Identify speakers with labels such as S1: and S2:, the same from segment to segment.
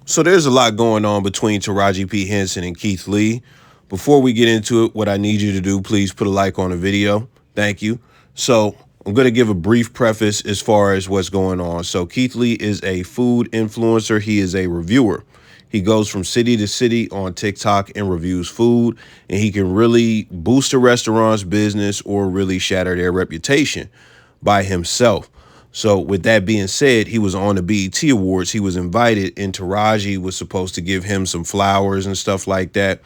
S1: So there's a lot going on between Taraji P. Henson and Keith Lee. Before we get into it, what I need you to do, please put a like on the video. Thank you. So I'm going to give a brief preface as far as what's going on. So Keith Lee is a food influencer. He is a reviewer. He goes from city to city on TikTok and reviews food, and he can really boost a restaurant's business or really shatter their reputation by himself. So with that being said, he was on the BET Awards. He was invited, and Taraji was supposed to give him some flowers and stuff like that.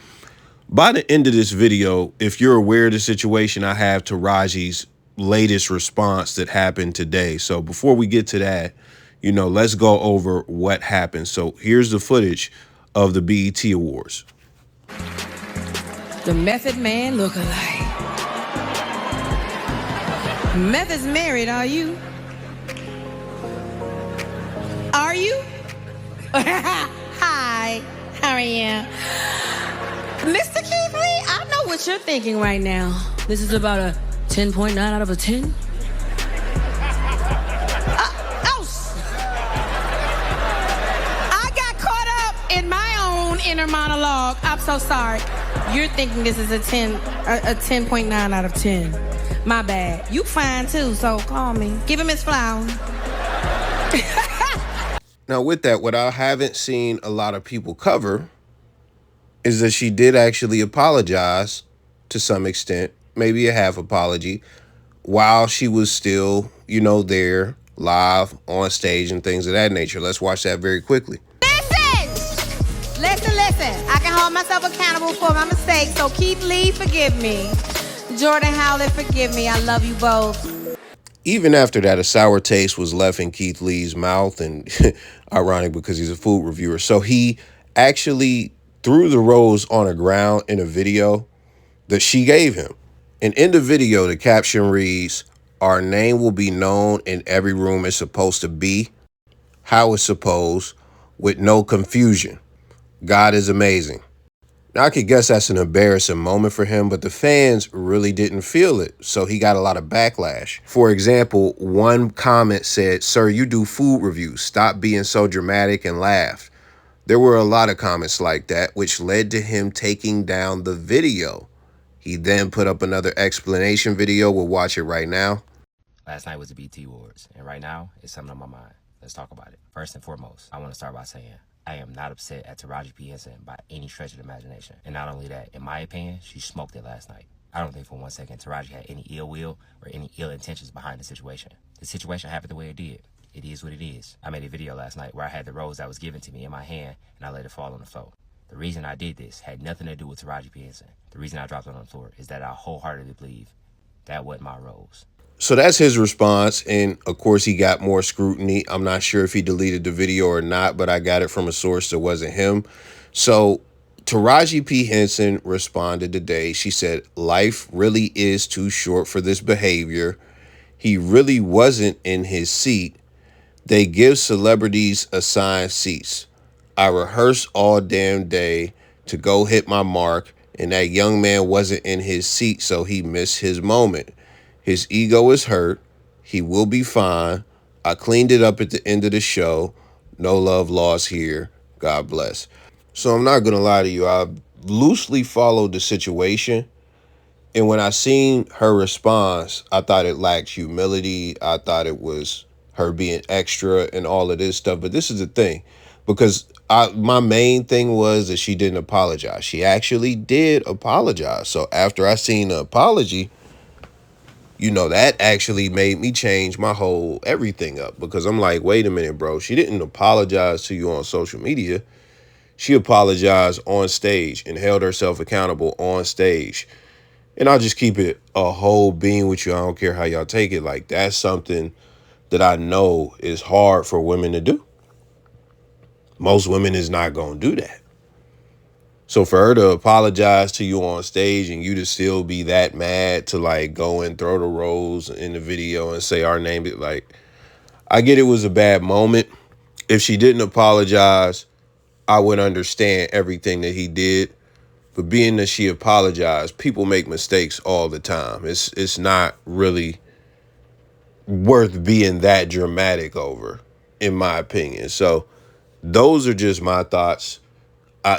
S1: By the end of this video, if you're aware of the situation, I have Taraji's latest response that happened today. So before we get to that, let's go over what happened. So here's the footage of the BET Awards.
S2: The Method Man look-alike. Method's married, are you? Are you? Hi, how are you? Mr. Keith Lee, I know what you're thinking right now. This is about a 10.9 out of a 10. I got caught up in my own inner monologue. I'm so sorry. You're thinking this is a 10.9 out of 10. My bad. You fine too, so call me. Give him his flowers.
S1: Now, with that, what I haven't seen a lot of people cover is that she did actually apologize to some extent, maybe a half apology, while she was still, there live on stage and things of that nature. Let's watch that very quickly.
S2: Listen. I can hold myself accountable for my mistakes, so Keith Lee, forgive me. Jordan Howlett, forgive me. I love you both.
S1: Even after that, a sour taste was left in Keith Lee's mouth, and ironic because he's a food reviewer. So he actually threw the rose on the ground in a video that she gave him. And in the video, the caption reads, "Our name will be known in every room it's supposed to be, how it's supposed, with no confusion. God is amazing." Now, I could guess that's an embarrassing moment for him, but the fans really didn't feel it, so he got a lot of backlash. For example, one comment said, "Sir, you do food reviews. Stop being so dramatic," and laughed. There were a lot of comments like that, which led to him taking down the video. He then put up another explanation video. We'll watch it right now.
S3: Last night was the BT Awards, and right now, it's something on my mind. Let's talk about it. First and foremost, I want to start by saying, I am not upset at Taraji P. Henson by any stretch of the imagination. And not only that, in my opinion, she smoked it last night. I don't think for 1 second Taraji had any ill will or any ill intentions behind the situation. The situation happened the way it did. It is what it is. I made a video last night where I had the rose that was given to me in my hand and I let it fall on the floor. The reason I did this had nothing to do with Taraji P. Henson. The reason I dropped it on the floor is that I wholeheartedly believe that wasn't my rose.
S1: So that's his response, and of course he got more scrutiny. I'm not sure if he deleted the video or not, but I got it from a source that wasn't him. So Taraji P. Henson responded today. She said, "Life really is too short for this behavior. He really wasn't in his seat. They give celebrities assigned seats. I rehearsed all damn day to go hit my mark, and that young man wasn't in his seat, so he missed his moment. His ego is hurt. He will be fine. I cleaned it up at the end of the show. No love lost here. God bless." So I'm not going to lie to you. I loosely followed the situation. And when I seen her response, I thought it lacked humility. I thought it was her being extra and all of this stuff. But this is the thing, because my main thing was that she didn't apologize. She actually did apologize. So after I seen the apology, that actually made me change my whole everything up, because I'm like, wait a minute, bro. She didn't apologize to you on social media. She apologized on stage and held herself accountable on stage. And I'll just keep it a whole being with you. I don't care how y'all take it. Like, that's something that I know is hard for women to do. Most women is not going to do that. So for her to apologize to you on stage and you to still be that mad to like go and throw the rose in the video and say our name, like, I get it was a bad moment. If she didn't apologize, I would understand everything that he did. But being that she apologized, people make mistakes all the time. It's not really worth being that dramatic over, in my opinion. So Those are just my thoughts.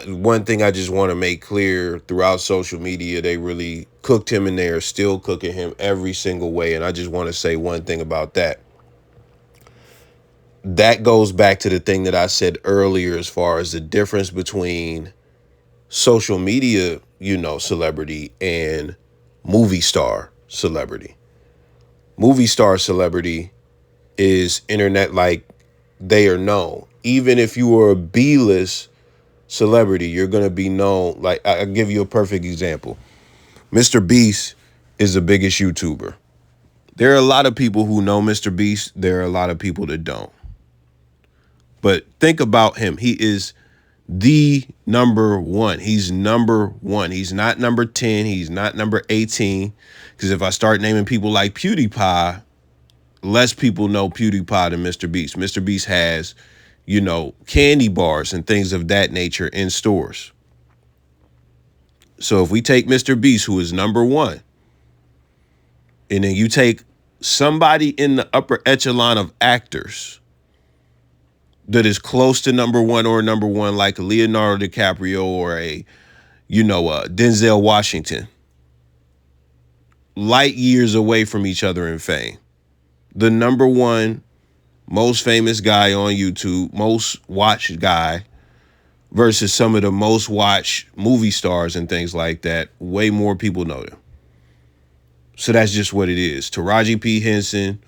S1: One thing I just want to make clear throughout social media, they really cooked him and they are still cooking him every single way. And I just want to say one thing about that. That goes back to the thing that I said earlier as far as the difference between social media, celebrity and movie star celebrity. Movie star celebrity is internet, like, they are known. Even if you are a B-list celebrity, you're going to be known. Like, I'll give you a perfect example. Mr. Beast is the biggest YouTuber. There are a lot of people who know Mr. Beast. There are a lot of people that don't. But think about him. He is the number one. He's number one. He's not number 10. He's not number 18. Because if I start naming people like PewDiePie, less people know PewDiePie than Mr. Beast. Mr. Beast has, candy bars and things of that nature in stores. So if we take Mr. Beast, who is number one, and then you take somebody in the upper echelon of actors that is close to number one or number one, like a Leonardo DiCaprio or a Denzel Washington, light years away from each other in fame. The number one most famous guy on YouTube, most watched guy, versus some of the most watched movie stars and things like that, way more people know them. So that's just what it is. Taraji P. Henson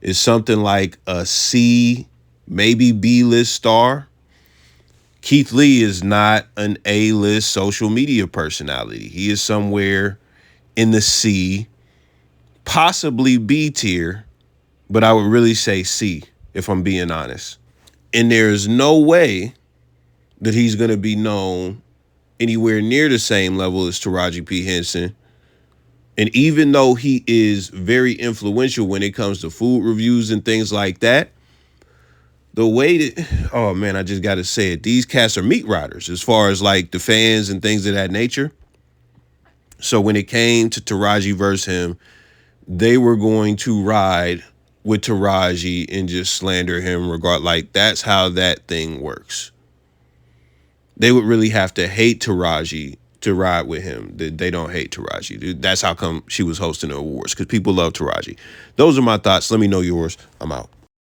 S1: is something like a C, maybe B-list star. Keith Lee is not an A-list social media personality. He is somewhere in the C, possibly B tier, but I would really say C, if I'm being honest. And there's no way that he's going to be known anywhere near the same level as Taraji P. Henson. And even though he is very influential when it comes to food reviews and things like that, the way that, oh man, I just got to say it. These cats are meat riders as far as like the fans and things of that nature. So when it came to Taraji versus him, they were going to ride with Taraji and just slander him like that's how that thing works. They would really have to hate Taraji to ride with him. They don't hate Taraji. That's how come she was hosting the awards, because people love Taraji. Those are my thoughts. Let me know yours. I'm out.